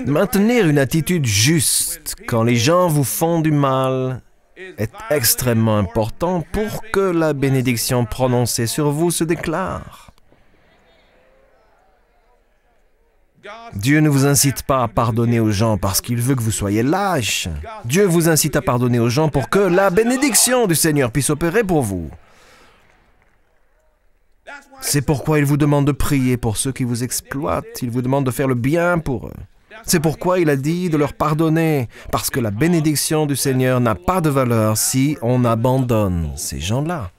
Maintenir une attitude juste quand les gens vous font du mal est extrêmement important pour que la bénédiction prononcée sur vous se déclare. Dieu ne vous incite pas à pardonner aux gens parce qu'il veut que vous soyez lâches. Dieu vous incite à pardonner aux gens pour que la bénédiction du Seigneur puisse opérer pour vous. C'est pourquoi il vous demande de prier pour ceux qui vous exploitent. Il vous demande de faire le bien pour eux. C'est pourquoi il a dit de leur pardonner, parce que la bénédiction du Seigneur n'a pas de valeur si on abandonne ces gens-là.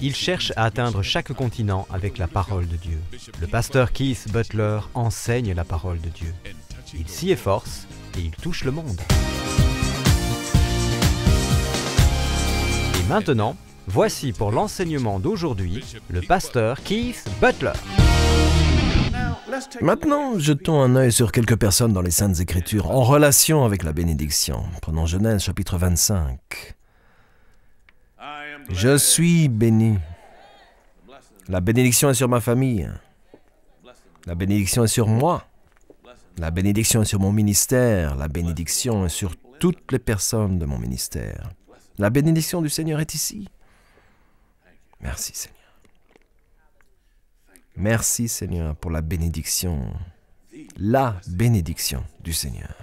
Il cherche à atteindre chaque continent avec la parole de Dieu. Le pasteur Keith Butler enseigne la parole de Dieu. Il s'y efforce et il touche le monde. Et maintenant, voici pour l'enseignement d'aujourd'hui le pasteur Keith Butler. Maintenant, jetons un œil sur quelques personnes dans les Saintes Écritures en relation avec la bénédiction. Prenons Genèse chapitre 25. Je suis béni. La bénédiction est sur ma famille. La bénédiction est sur moi. La bénédiction est sur mon ministère. La bénédiction est sur toutes les personnes de mon ministère. La bénédiction du Seigneur est ici. Merci Seigneur. Merci Seigneur pour la bénédiction du Seigneur.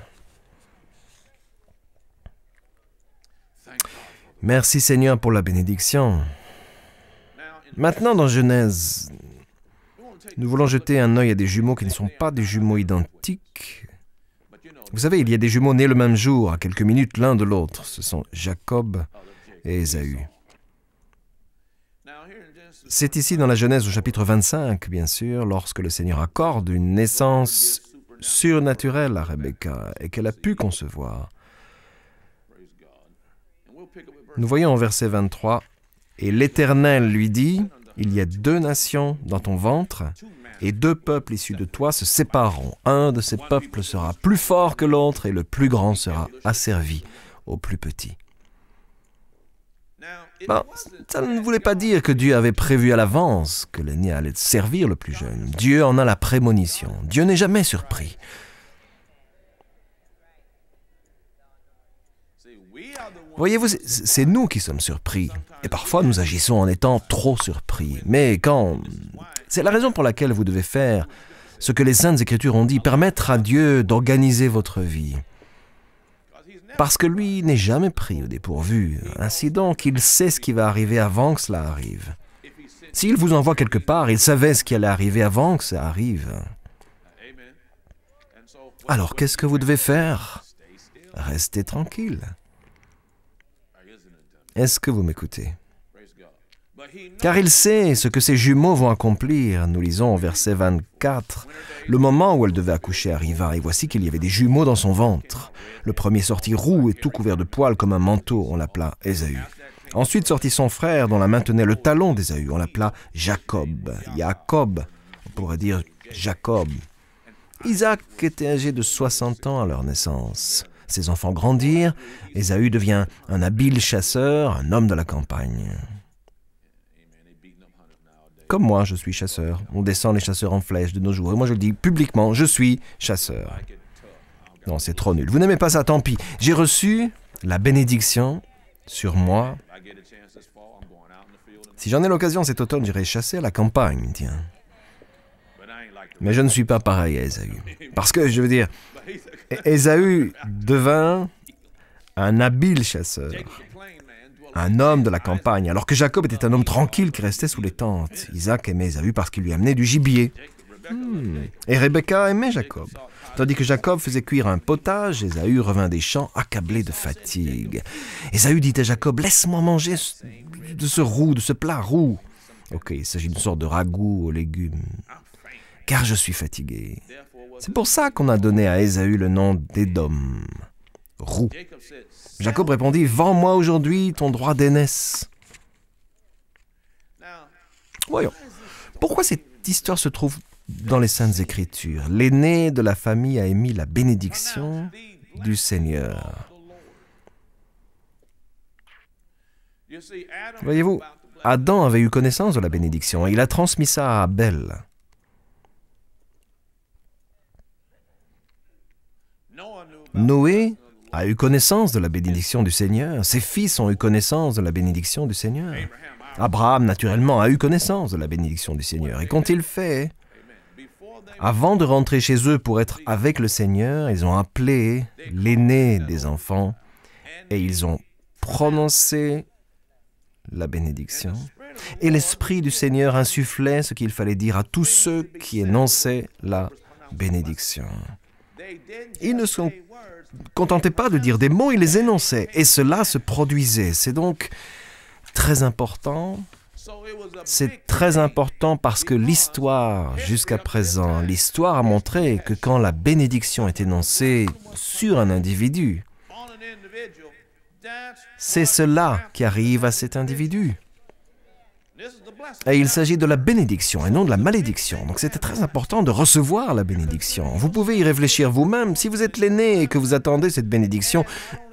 Merci Seigneur pour la bénédiction. Maintenant dans Genèse, nous voulons jeter un œil à des jumeaux qui ne sont pas des jumeaux identiques. Vous savez, il y a des jumeaux nés le même jour, à quelques minutes l'un de l'autre. Ce sont Jacob et Ésaü. C'est ici dans la Genèse au chapitre 25, bien sûr, lorsque le Seigneur accorde une naissance surnaturelle à Rebecca et qu'elle a pu concevoir. Nous voyons au verset 23, « Et l'Éternel lui dit, il y a 2 nations dans ton ventre, et 2 peuples issus de toi se sépareront. Un de ces peuples sera plus fort que l'autre, et le plus grand sera asservi au plus petit. » Bon, ça ne voulait pas dire que Dieu avait prévu à l'avance que l'aîné allait servir le plus jeune. Dieu en a la prémonition. Dieu n'est jamais surpris. Voyez-vous, c'est nous qui sommes surpris. Et parfois, nous agissons en étant trop surpris. Mais quand... C'est la raison pour laquelle vous devez faire ce que les Saintes Écritures ont dit, permettre à Dieu d'organiser votre vie. Parce que lui n'est jamais pris au dépourvu. Ainsi donc, il sait ce qui va arriver avant que cela arrive. S'il vous envoie quelque part, il savait ce qui allait arriver avant que ça arrive. Alors, qu'est-ce que vous devez faire? Restez tranquille. Est-ce que vous m'écoutez? Car il sait ce que ses jumeaux vont accomplir. Nous lisons au verset 24. Le moment où elle devait accoucher arriva, et voici qu'il y avait des jumeaux dans son ventre. Le premier sortit roux et tout couvert de poils comme un manteau, on l'appela Ésaü. Ensuite sortit son frère dont la main tenait le talon d'Ésaü, on l'appela Jacob. Jacob, on pourrait dire Jacob. Isaac était âgé de 60 ans à leur naissance. Ses enfants grandirent, Ésaü devient un habile chasseur, un homme de la campagne. Comme moi, je suis chasseur. On descend les chasseurs en flèche de nos jours. Et moi, je le dis publiquement, je suis chasseur. Non, c'est trop nul. Vous n'aimez pas ça, tant pis. J'ai reçu la bénédiction sur moi. Si j'en ai l'occasion cet automne, j'irai chasser à la campagne, tiens. Mais je ne suis pas pareil à Ésaü. Parce que, je veux dire, Ésaü devint un habile chasseur. Un homme de la campagne, alors que Jacob était un homme tranquille qui restait sous les tentes. Isaac aimait Ésaü parce qu'il lui amenait du gibier. Et Rebecca aimait Jacob. Tandis que Jacob faisait cuire un potage, Ésaü revint des champs accablé de fatigue. Ésaü dit à Jacob, « Laisse-moi manger de ce roux, de ce plat roux. » Ok, il s'agit d'une sorte de ragoût aux légumes. « Car je suis fatigué. » C'est pour ça qu'on a donné à Ésaü le nom d'Édom, roux. Jacob répondit, « Vends-moi aujourd'hui ton droit d'aînesse. » Voyons, pourquoi cette histoire se trouve dans les Saintes Écritures? L'aîné de la famille a émis la bénédiction du Seigneur. Voyez-vous, Adam avait eu connaissance de la bénédiction et il a transmis ça à Abel. Noé a eu connaissance de la bénédiction du Seigneur. Ses fils ont eu connaissance de la bénédiction du Seigneur. Abraham, naturellement, a eu connaissance de la bénédiction du Seigneur. Et qu'ont-ils fait? Avant de rentrer chez eux pour être avec le Seigneur, ils ont appelé l'aîné des enfants et ils ont prononcé la bénédiction. Et l'Esprit du Seigneur insufflait ce qu'il fallait dire à tous ceux qui énonçaient la bénédiction. Ils ne se contentaient pas de dire des mots, ils les énonçaient. Et cela se produisait. C'est donc très important. C'est très important parce que l'histoire, jusqu'à présent, l'histoire a montré que quand la bénédiction est énoncée sur un individu, c'est cela qui arrive à cet individu. Et il s'agit de la bénédiction et non de la malédiction. Donc c'était très important de recevoir la bénédiction. Vous pouvez y réfléchir vous-même. Si vous êtes l'aîné et que vous attendez cette bénédiction,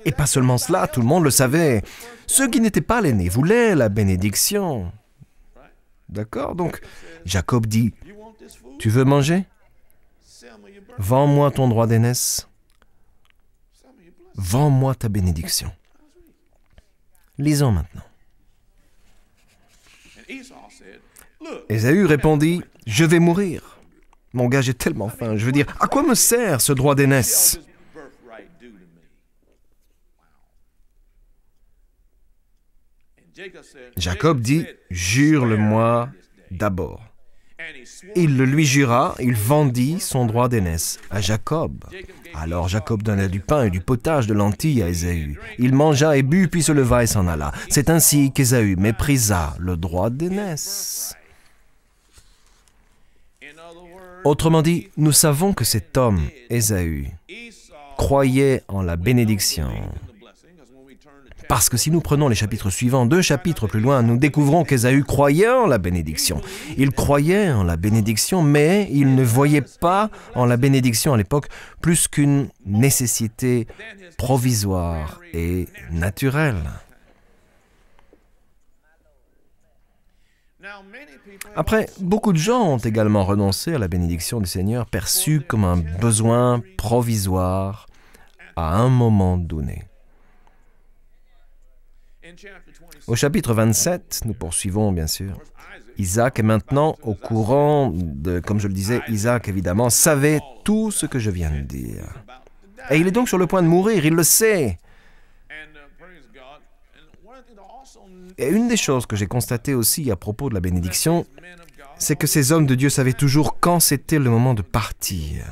et pas seulement cela, tout le monde le savait. Ceux qui n'étaient pas l'aîné voulaient la bénédiction. D'accord? Donc Jacob dit, « Tu veux manger? Vends-moi ton droit d'aînesse. Vends-moi ta bénédiction. » Lisons maintenant. Ésaü répondit, « Je vais mourir. Mon gars, j'ai tellement faim. Je veux dire, à quoi me sert ce droit d'aînesse? » Jacob dit, « Jure-le-moi d'abord. » Il le lui jura, il vendit son droit d'aînesse à Jacob. Alors Jacob donna du pain et du potage de lentilles à Ésaü. Il mangea et but, puis se leva et s'en alla. C'est ainsi qu'Ésaü méprisa le droit d'aînesse. Autrement dit, nous savons que cet homme, Ésaü, croyait en la bénédiction. Parce que si nous prenons les chapitres suivants, 2 chapitres plus loin, nous découvrons qu'Ésaü croyait en la bénédiction. Il croyait en la bénédiction, mais il ne voyait pas en la bénédiction à l'époque plus qu'une nécessité provisoire et naturelle. Après, beaucoup de gens ont également renoncé à la bénédiction du Seigneur, perçue comme un besoin provisoire à un moment donné. Au chapitre 27, nous poursuivons bien sûr. Isaac est maintenant au courant de, comme je le disais, Isaac évidemment savait tout ce que je viens de dire. Et il est donc sur le point de mourir, il le sait. Et une des choses que j'ai constatées aussi à propos de la bénédiction, c'est que ces hommes de Dieu savaient toujours quand c'était le moment de partir.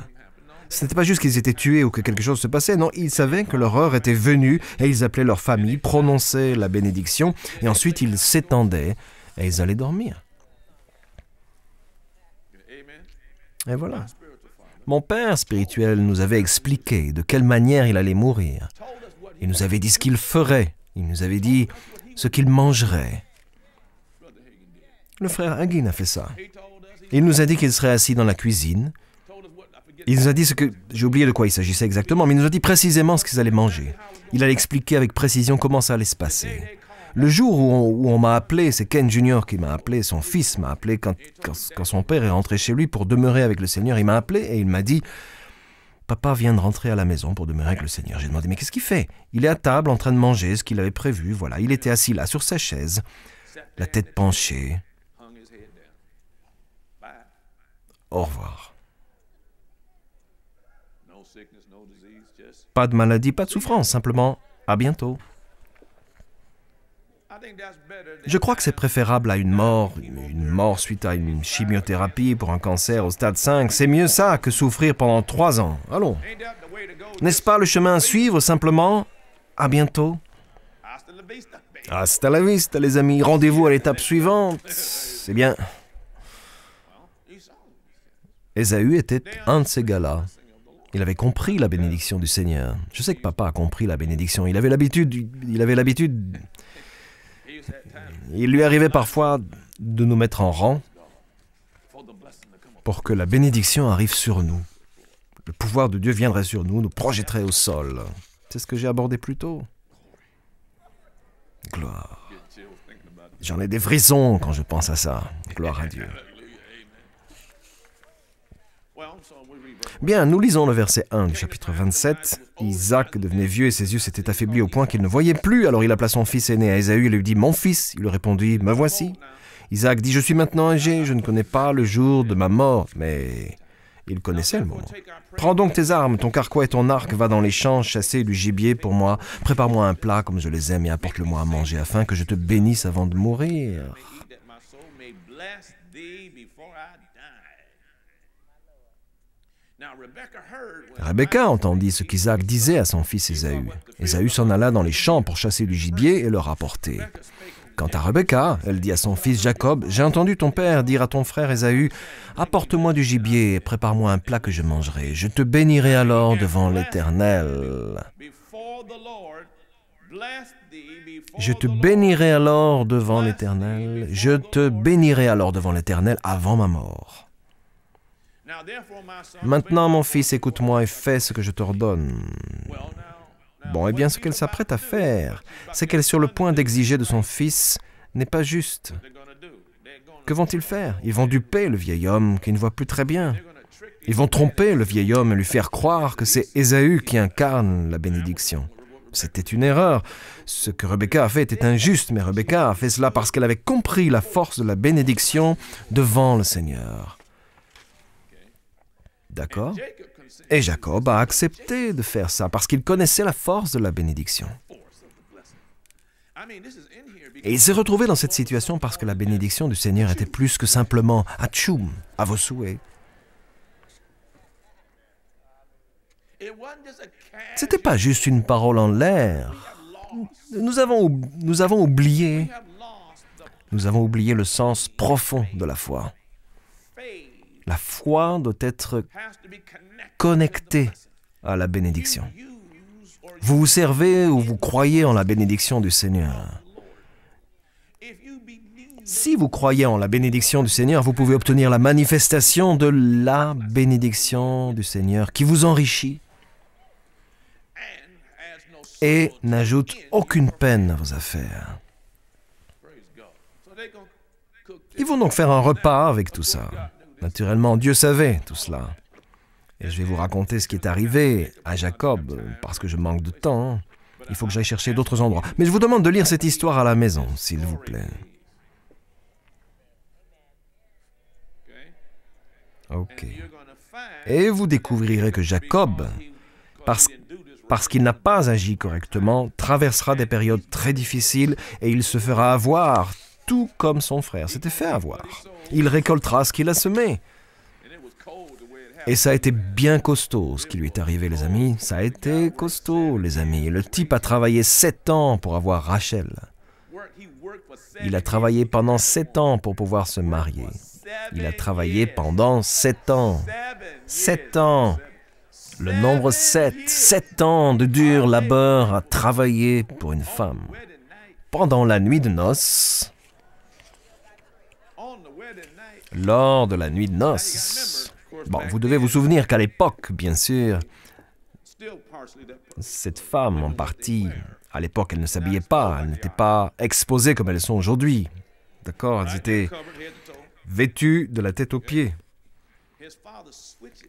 Ce n'était pas juste qu'ils étaient tués ou que quelque chose se passait, non, ils savaient que leur heure était venue et ils appelaient leur famille, prononçaient la bénédiction et ensuite ils s'étendaient et ils allaient dormir. Et voilà. Mon père spirituel nous avait expliqué de quelle manière il allait mourir. Il nous avait dit ce qu'il ferait, il nous avait dit ce qu'il mangerait. Le frère Hagin a fait ça. Il nous a dit qu'il serait assis dans la cuisine. Il nous a dit ce que... J'ai oublié de quoi il s'agissait exactement, mais il nous a dit précisément ce qu'ils allaient manger. Il allait expliquer avec précision comment ça allait se passer. Le jour où on m'a appelé, c'est Ken Jr. qui m'a appelé, son fils m'a appelé quand son père est rentré chez lui pour demeurer avec le Seigneur. Il m'a appelé et il m'a dit « Papa vient de rentrer à la maison pour demeurer avec le Seigneur. » J'ai demandé « Mais qu'est-ce qu'il fait ?» Il est à table en train de manger ce qu'il avait prévu. Voilà, il était assis là sur sa chaise, la tête penchée. Au revoir. Pas de maladie, pas de souffrance, simplement à bientôt. Je crois que c'est préférable à une mort suite à une chimiothérapie pour un cancer au stade 5. C'est mieux ça que souffrir pendant 3 ans. Allons. N'est-ce pas le chemin à suivre, simplement à bientôt? Hasta la vista, les amis. Rendez-vous à l'étape suivante. C'est bien. Ésaü était un de ces gars-là. Il avait compris la bénédiction du Seigneur. Je sais que papa a compris la bénédiction. Il avait l'habitude. Il lui arrivait parfois de nous mettre en rang pour que la bénédiction arrive sur nous. Le pouvoir de Dieu viendrait sur nous, nous projetterait au sol. C'est ce que j'ai abordé plus tôt. Gloire. J'en ai des frissons quand je pense à ça. Gloire à Dieu. Bien, nous lisons le verset 1 du chapitre 27. Isaac devenait vieux et ses yeux s'étaient affaiblis au point qu'il ne voyait plus. Alors il appela son fils aîné à Ésaü et lui dit « Mon fils !» Il lui répondit « Me voici !» Isaac dit « Je suis maintenant âgé, je ne connais pas le jour de ma mort. » Mais il connaissait le moment. « Prends donc tes armes, ton carquois et ton arc, va dans les champs chasser du gibier pour moi. Prépare-moi un plat comme je les aime et apporte-le-moi à manger afin que je te bénisse avant de mourir. » Rebecca entendit ce qu'Isaac disait à son fils Ésaü. Ésaü s'en alla dans les champs pour chasser du gibier et le rapporter. Quant à Rebecca, elle dit à son fils Jacob, « J'ai entendu ton père dire à ton frère Ésaü, « Apporte-moi du gibier et prépare-moi un plat que je mangerai. Je te bénirai alors devant l'Éternel. » Je te bénirai alors devant l'Éternel. Je te bénirai alors devant l'Éternel avant ma mort. Maintenant, mon fils, écoute-moi et fais ce que je t'ordonne. Bon, eh bien, ce qu'elle s'apprête à faire, c'est qu'elle est sur le point d'exiger de son fils n'est pas juste. Que vont-ils faire? Ils vont duper le vieil homme qui ne voit plus très bien. Ils vont tromper le vieil homme et lui faire croire que c'est Ésaü qui incarne la bénédiction. C'était une erreur. Ce que Rebecca a fait était injuste, mais Rebecca a fait cela parce qu'elle avait compris la force de la bénédiction devant le Seigneur. D'accord? Et Jacob a accepté de faire ça parce qu'il connaissait la force de la bénédiction. Et il s'est retrouvé dans cette situation parce que la bénédiction du Seigneur était plus que simplement « Atchoum » à vos souhaits. C'était pas juste une parole en l'air. Nous avons oublié le sens profond de la foi. La foi doit être connectée à la bénédiction. Vous vous servez ou vous croyez en la bénédiction du Seigneur. Si vous croyez en la bénédiction du Seigneur, vous pouvez obtenir la manifestation de la bénédiction du Seigneur qui vous enrichit et n'ajoute aucune peine à vos affaires. Ils vont donc faire un repas avec tout ça. Naturellement, Dieu savait tout cela. Et je vais vous raconter ce qui est arrivé à Jacob, parce que je manque de temps. Il faut que j'aille chercher d'autres endroits. Mais je vous demande de lire cette histoire à la maison, s'il vous plaît. Ok. Et vous découvrirez que Jacob, parce qu'il n'a pas agi correctement, traversera des périodes très difficiles et il se fera avoir, tout comme son frère s'était fait avoir. Il récoltera ce qu'il a semé. Et ça a été bien costaud, ce qui lui est arrivé, les amis. Ça a été costaud, les amis. Le type a travaillé 7 ans pour avoir Rachel. Il a travaillé pendant 7 ans pour pouvoir se marier. Il a travaillé pendant 7 ans. 7 ans. Le nombre 7. 7 ans de dur labeur à travailler pour une femme. Pendant la nuit de noces, lors de la nuit de noces. Bon, vous devez vous souvenir qu'à l'époque, bien sûr, cette femme, en partie, à l'époque, elle ne s'habillait pas, elle n'était pas exposée comme elles sont aujourd'hui. D'accord? Elles étaient vêtues de la tête aux pieds.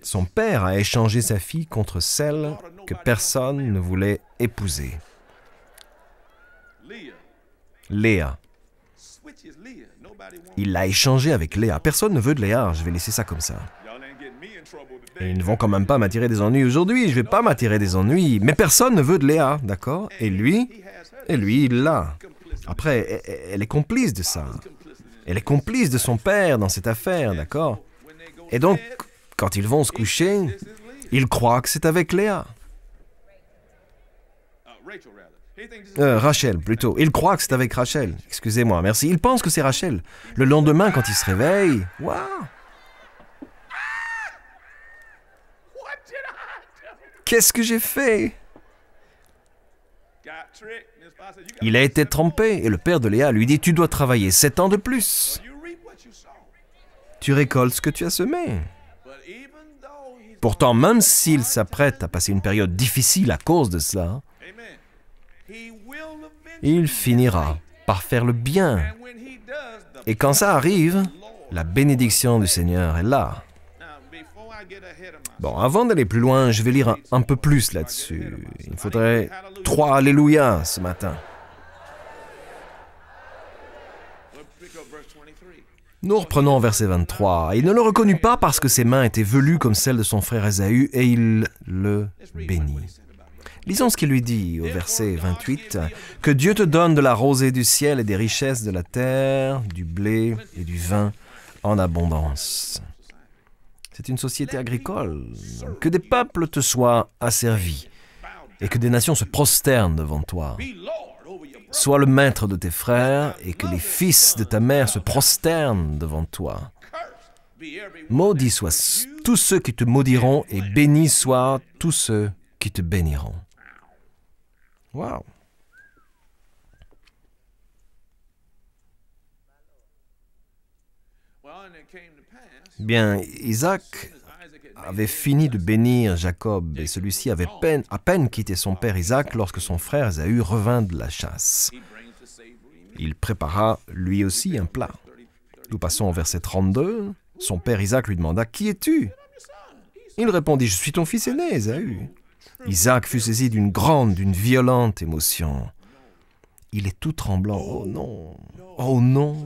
Son père a échangé sa fille contre celle que personne ne voulait épouser. Léa. Il l'a échangé avec Léa. Personne ne veut de Léa, je vais laisser ça comme ça. Et ils ne vont quand même pas m'attirer des ennuis aujourd'hui, je ne vais pas m'attirer des ennuis. Mais personne ne veut de Léa, d'accord? Et lui, il l'a. Après, elle est complice de ça. Elle est complice de son père dans cette affaire, d'accord? Et donc, quand ils vont se coucher, ils croient que c'est avec Léa. Rachel, plutôt. Il croit que c'est avec Rachel. Excusez-moi, merci. Il pense que c'est Rachel. Le lendemain, quand il se réveille, waouh! Qu'est-ce que j'ai fait? Il a été trompé et le père de Léa lui dit « Tu dois travailler 7 ans de plus. Tu récoltes ce que tu as semé. » Pourtant, même s'il s'apprête à passer une période difficile à cause de cela, il finira par faire le bien. Et quand ça arrive, la bénédiction du Seigneur est là. Bon, avant d'aller plus loin, je vais lire un peu plus là-dessus. Il faudrait 3 Alléluia ce matin. Nous reprenons verset 23. Il ne le reconnut pas parce que ses mains étaient velues comme celles de son frère Ésaü, et il le bénit. Lisons ce qu'il lui dit au verset 28. « Que Dieu te donne de la rosée du ciel et des richesses de la terre, du blé et du vin en abondance. » C'est une société agricole. Que des peuples te soient asservis et que des nations se prosternent devant toi. Sois le maître de tes frères et que les fils de ta mère se prosternent devant toi. Maudits soient tous ceux qui te maudiront et bénis soient tous ceux qui te béniront. Wow! Bien, Isaac avait fini de bénir Jacob et celui-ci avait à peine quitté son père Isaac lorsque son frère Ésaü revint de la chasse. Il prépara lui aussi un plat. Nous passons au verset 32. Son père Isaac lui demanda « Qui es-tu » Il répondit « Je suis ton fils aîné, Ésaü. » Isaac fut saisi d'une violente émotion. Il est tout tremblant. Oh non! Oh non!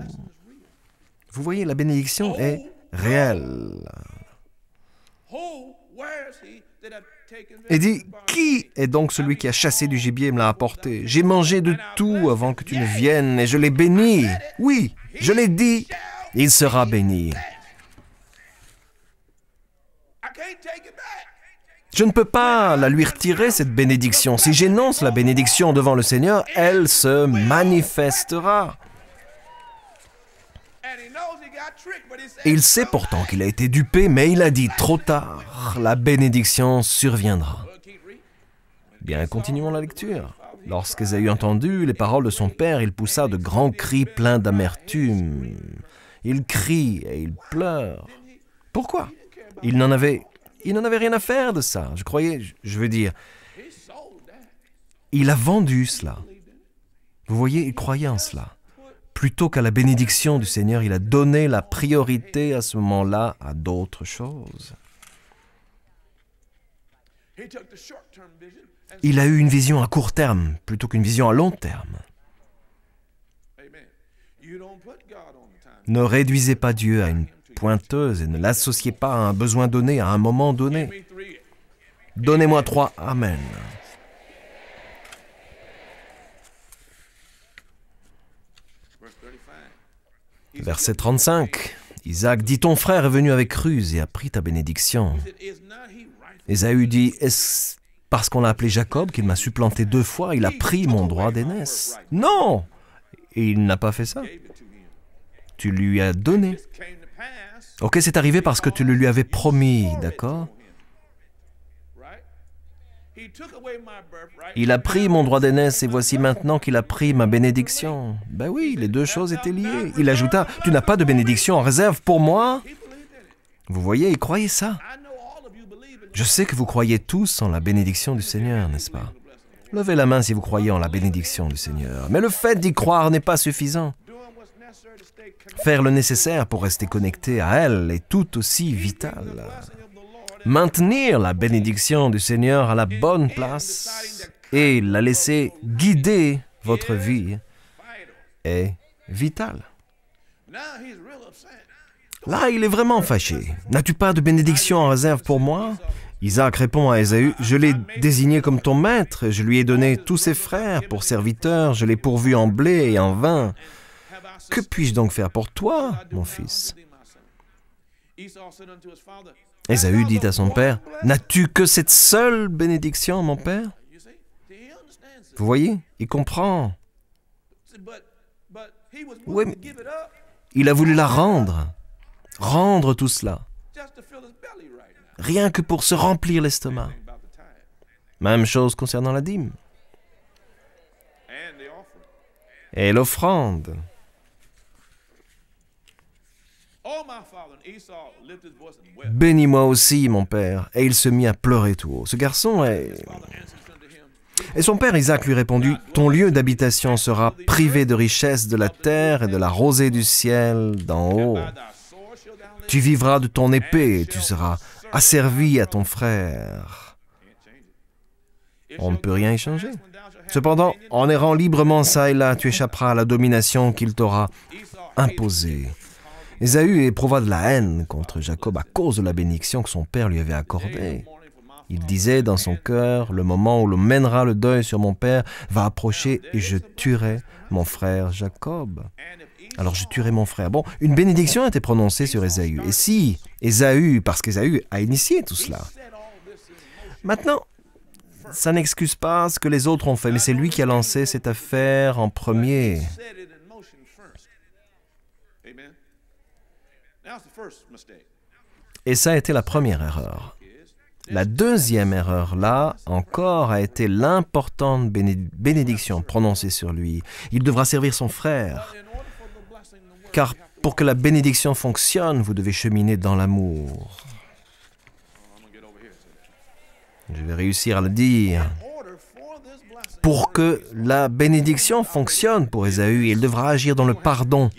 Vous voyez, la bénédiction est réelle. Et dit, qui est donc celui qui a chassé du gibier et me l'a apporté? J'ai mangé de tout avant que tu ne viennes et je l'ai béni. Oui, je l'ai dit, il sera béni. Je ne peux pas la lui retirer, cette bénédiction. Si j'énonce la bénédiction devant le Seigneur, elle se manifestera. Il sait pourtant qu'il a été dupé, mais il a dit trop tard, la bénédiction surviendra. Bien, continuons la lecture. Lorsqu'Ésaü entendu les paroles de son père, il poussa de grands cris pleins d'amertume. Il crie et il pleure. Pourquoi? Il n'en avait rien à faire de ça. Je veux dire, il a vendu cela. Vous voyez, il croyait en cela. Plutôt qu'à la bénédiction du Seigneur, il a donné la priorité à ce moment-là à d'autres choses. Il a eu une vision à court terme plutôt qu'une vision à long terme. Ne réduisez pas Dieu à une pointeuse et ne l'associez pas à un besoin donné à un moment donné. Donnez-moi 3 Amen. Verset 35. Isaac dit, ton frère est venu avec ruse et a pris ta bénédiction. Ésaü dit, est-ce parce qu'on l'a appelé Jacob qu'il m'a supplanté 2 fois, il a pris mon droit d'aînesse? Non! Et il n'a pas fait ça. Tu lui as donné. Ok, c'est arrivé parce que tu le lui avais promis, d'accord? Il a pris mon droit d'aînesse et voici maintenant qu'il a pris ma bénédiction. Ben oui, les 2 choses étaient liées. Il ajouta, tu n'as pas de bénédiction en réserve pour moi? Vous voyez, il croyait ça. Je sais que vous croyez tous en la bénédiction du Seigneur, n'est-ce pas? Levez la main si vous croyez en la bénédiction du Seigneur. Mais le fait d'y croire n'est pas suffisant. Faire le nécessaire pour rester connecté à elle est tout aussi vital. Maintenir la bénédiction du Seigneur à la bonne place et la laisser guider votre vie est vital. Là, il est vraiment fâché. N'as-tu pas de bénédiction en réserve pour moi? Isaac répond à Ésaü, je l'ai désigné comme ton maître, je lui ai donné tous ses frères pour serviteurs, je l'ai pourvu en blé et en vin. Que puis-je donc faire pour toi, mon fils? Ésaü dit à son père, n'as-tu que cette seule bénédiction, mon père? Vous voyez, il comprend. Oui, mais il a voulu la rendre tout cela, rien que pour se remplir l'estomac. Même chose concernant la dîme. Et l'offrande. Bénis-moi aussi, mon père. Et il se mit à pleurer tout haut. Ce garçon est... Et son père Isaac lui répondit, ton lieu d'habitation sera privé de richesses de la terre et de la rosée du ciel d'en haut. Tu vivras de ton épée et tu seras asservi à ton frère. On ne peut rien y changer. Cependant, en errant librement ça et là, tu échapperas à la domination qu'il t'aura imposée. Ésaü éprouva de la haine contre Jacob à cause de la bénédiction que son père lui avait accordée. Il disait dans son cœur, le moment où l'on mènera le deuil sur mon père va approcher et je tuerai mon frère Jacob. Alors je tuerai mon frère. Bon, une bénédiction a été prononcée sur Ésaü. Et si Ésaü, parce qu'Ésaü a initié tout cela. Maintenant, ça n'excuse pas ce que les autres ont fait, mais c'est lui qui a lancé cette affaire en premier. Et ça a été la première erreur. La deuxième erreur, là, encore, a été l'importante bénédiction prononcée sur lui. Il devra servir son frère. Car pour que la bénédiction fonctionne, vous devez cheminer dans l'amour. Je vais réussir à le dire. Pour que la bénédiction fonctionne pour Ésaü, il devra agir dans le pardon.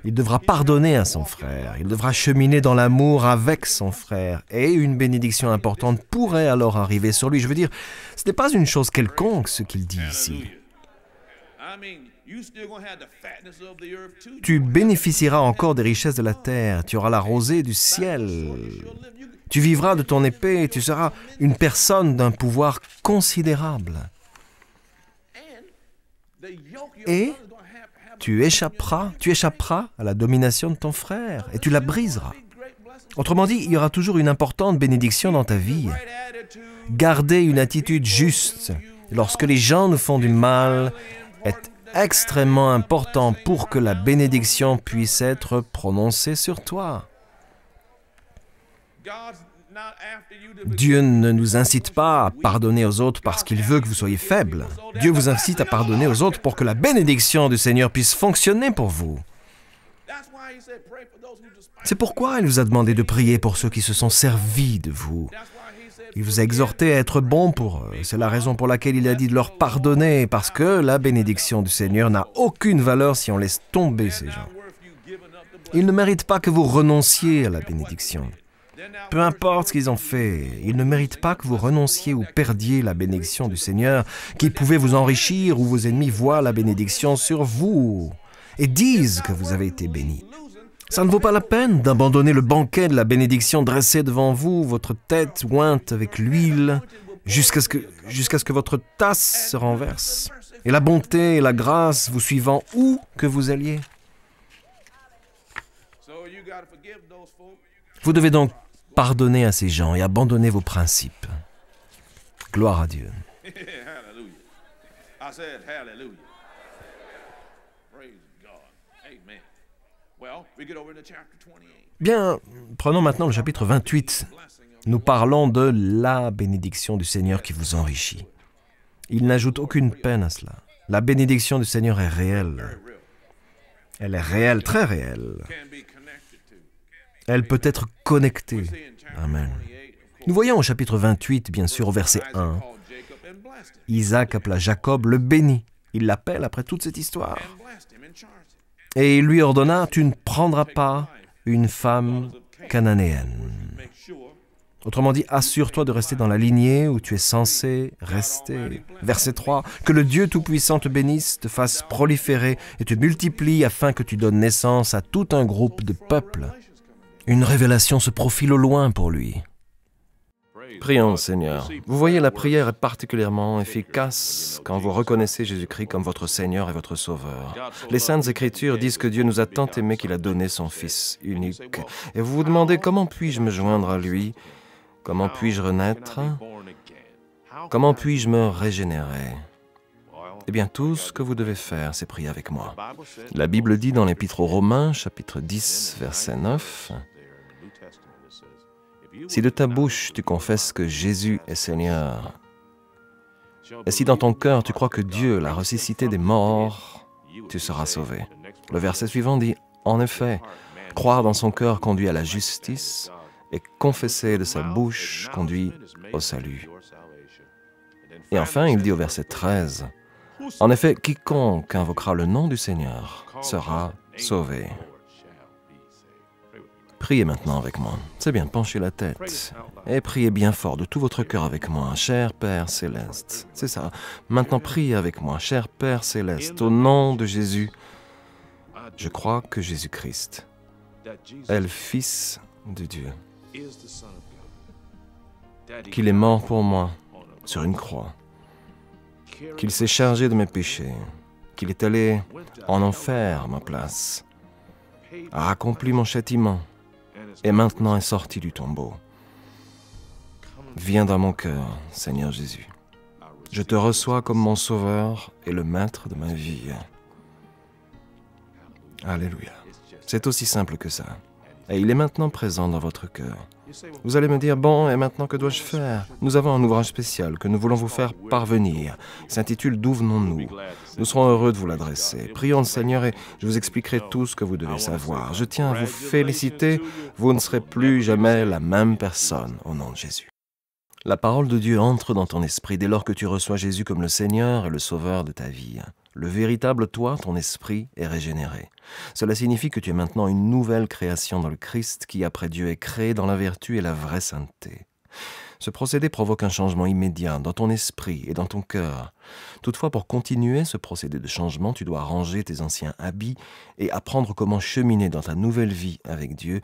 Il devra pardonner à son frère. Il devra cheminer dans l'amour avec son frère. Et une bénédiction importante pourrait alors arriver sur lui. Je veux dire, ce n'est pas une chose quelconque ce qu'il dit ici. Tu bénéficieras encore des richesses de la terre. Tu auras la rosée du ciel. Tu vivras de ton épée. Tu seras une personne d'un pouvoir considérable. Et tu échapperas à la domination de ton frère et tu la briseras. Autrement dit, il y aura toujours une importante bénédiction dans ta vie. Garder une attitude juste lorsque les gens nous font du mal est extrêmement important pour que la bénédiction puisse être prononcée sur toi. Dieu ne nous incite pas à pardonner aux autres parce qu'il veut que vous soyez faibles. Dieu vous incite à pardonner aux autres pour que la bénédiction du Seigneur puisse fonctionner pour vous. C'est pourquoi il vous a demandé de prier pour ceux qui se sont servis de vous. Il vous a exhorté à être bon pour eux. C'est la raison pour laquelle il a dit de leur pardonner, parce que la bénédiction du Seigneur n'a aucune valeur si on laisse tomber ces gens. Ils ne méritent pas que vous renonciez à la bénédiction. Peu importe ce qu'ils ont fait, ils ne méritent pas que vous renonciez ou perdiez la bénédiction du Seigneur, qui pouvait vous enrichir ou vos ennemis voient la bénédiction sur vous et disent que vous avez été bénis. Ça ne vaut pas la peine d'abandonner le banquet de la bénédiction dressé devant vous, votre tête ointe avec l'huile, jusqu'à ce que votre tasse se renverse, et la bonté et la grâce vous suivant où que vous alliez. Vous devez donc pardonner à ces gens et abandonner vos principes. Gloire à Dieu. Bien, prenons maintenant le chapitre 28. Nous parlons de la bénédiction du Seigneur qui vous enrichit. Il n'ajoute aucune peine à cela. La bénédiction du Seigneur est réelle. Elle est réelle, très réelle. Elle peut être connectée. Amen. Nous voyons au chapitre 28, bien sûr, au verset 1, Isaac appela Jacob le béni. Il l'appelle après toute cette histoire. Et il lui ordonna, tu ne prendras pas une femme cananéenne. Autrement dit, assure-toi de rester dans la lignée où tu es censé rester. Verset 3, que le Dieu Tout-Puissant te bénisse, te fasse proliférer et te multiplie afin que tu donnes naissance à tout un groupe de peuples. Une révélation se profile au loin pour lui. Prions, Seigneur. Vous voyez, la prière est particulièrement efficace quand vous reconnaissez Jésus-Christ comme votre Seigneur et votre Sauveur. Les Saintes Écritures disent que Dieu nous a tant aimés qu'il a donné son Fils unique. Et vous vous demandez, comment puis-je me joindre à lui? Comment puis-je renaître? Comment puis-je me régénérer? Eh bien, tout ce que vous devez faire, c'est prier avec moi. La Bible dit dans l'Épître aux Romains, chapitre 10, verset 9, « Si de ta bouche tu confesses que Jésus est Seigneur, et si dans ton cœur tu crois que Dieu l'a ressuscité des morts, tu seras sauvé. » Le verset suivant dit, « En effet, croire dans son cœur conduit à la justice, et confesser de sa bouche conduit au salut. » Et enfin, il dit au verset 13, « En effet, quiconque invoquera le nom du Seigneur sera sauvé. » Priez maintenant avec moi. C'est bien, penchez la tête. Et priez bien fort de tout votre cœur avec moi, cher Père Céleste. C'est ça. Maintenant, priez avec moi, cher Père Céleste, au nom de Jésus. Je crois que Jésus-Christ est le Fils de Dieu, qu'il est mort pour moi sur une croix, qu'il s'est chargé de mes péchés, qu'il est allé en enfer à ma place, a accompli mon châtiment, et maintenant est sorti du tombeau. Viens dans mon cœur, Seigneur Jésus. Je te reçois comme mon sauveur et le maître de ma vie. Alléluia. C'est aussi simple que ça. Et il est maintenant présent dans votre cœur. Vous allez me dire, bon, et maintenant que dois-je faire? Nous avons un ouvrage spécial que nous voulons vous faire parvenir. Il s'intitule « D'où venons-nous » Nous serons heureux de vous l'adresser. Prions le Seigneur et je vous expliquerai tout ce que vous devez savoir. Je tiens à vous féliciter. Vous ne serez plus jamais la même personne au nom de Jésus. La parole de Dieu entre dans ton esprit dès lors que tu reçois Jésus comme le Seigneur et le Sauveur de ta vie. Le véritable toi, ton esprit, est régénéré. Cela signifie que tu es maintenant une nouvelle création dans le Christ qui, après Dieu, est créé dans la vertu et la vraie sainteté. Ce procédé provoque un changement immédiat dans ton esprit et dans ton cœur. Toutefois, pour continuer ce procédé de changement, tu dois ranger tes anciens habits et apprendre comment cheminer dans ta nouvelle vie avec Dieu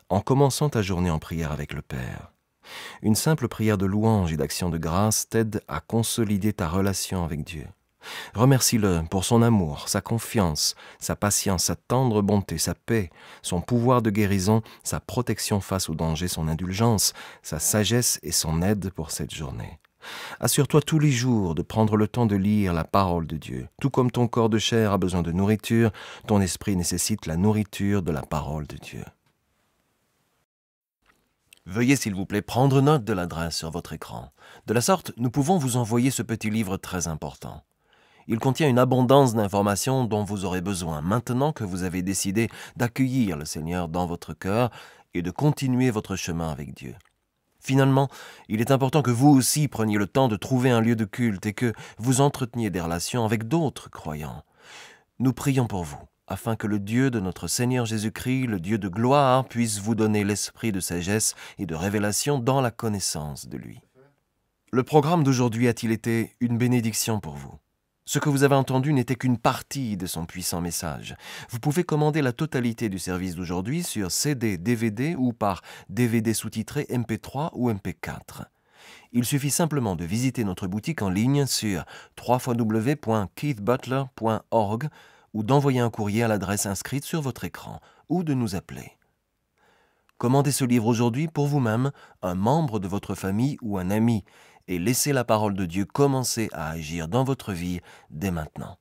en commençant ta journée en prière avec le Père. Une simple prière de louange et d'action de grâce t'aide à consolider ta relation avec Dieu. Remercie-le pour son amour, sa confiance, sa patience, sa tendre bonté, sa paix, son pouvoir de guérison, sa protection face au danger, son indulgence, sa sagesse et son aide pour cette journée. Assure-toi tous les jours de prendre le temps de lire la parole de Dieu. Tout comme ton corps de chair a besoin de nourriture, ton esprit nécessite la nourriture de la parole de Dieu. Veuillez s'il vous plaît prendre note de l'adresse sur votre écran. De la sorte, nous pouvons vous envoyer ce petit livre très important. Il contient une abondance d'informations dont vous aurez besoin maintenant que vous avez décidé d'accueillir le Seigneur dans votre cœur et de continuer votre chemin avec Dieu. Finalement, il est important que vous aussi preniez le temps de trouver un lieu de culte et que vous entreteniez des relations avec d'autres croyants. Nous prions pour vous, afin que le Dieu de notre Seigneur Jésus-Christ, le Dieu de gloire, puisse vous donner l'esprit de sagesse et de révélation dans la connaissance de lui. Le programme d'aujourd'hui a-t-il été une bénédiction pour vous? Ce que vous avez entendu n'était qu'une partie de son puissant message. Vous pouvez commander la totalité du service d'aujourd'hui sur CD, DVD ou par DVD sous-titré MP3 ou MP4. Il suffit simplement de visiter notre boutique en ligne sur www.keithbutler.org ou d'envoyer un courrier à l'adresse inscrite sur votre écran ou de nous appeler. Commandez ce livre aujourd'hui pour vous-même, un membre de votre famille ou un ami et laissez la parole de Dieu commencer à agir dans votre vie dès maintenant.